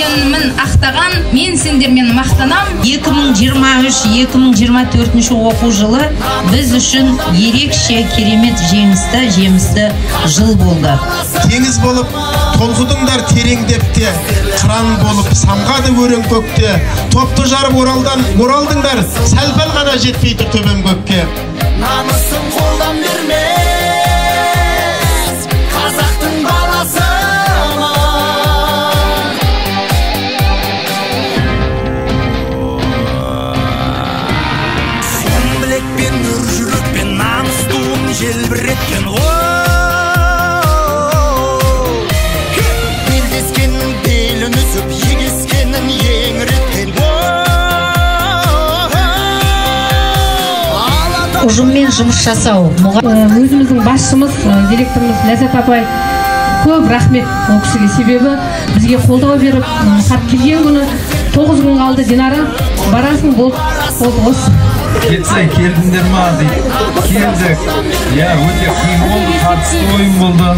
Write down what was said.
сенімін ақтаған, мен сендермен мақтанам. 2023-2024 оқу жылы біз үшін ерекше керемет жемісті жыл болды. Теңіз болып толқыдыңдар тереңдеп те, қыран болып самғады өрен көкте, топты жарып оралдыңдар, сәл-пәл ғана жетпейді төбем көкке. Намысын қолдан бермес, қазақтың баласы. Сон білекпен, нұр жүрекпен, намыс туын желбіреткен белдескеннің белін үзіп, егескеннің еңіреткен Ұжыммен жұмыс жасау. Өзіміздің басшымыз, директорымыз Ләззат апай көп рахмет ол кісіге, себебі бізге қолдау беріп, хат келген күні 9 күн қалды, Динара барасың болды осы. Кетсе келдіңдер ма дейді. Келдік. Өте қиын болды, қатысты ойын болды.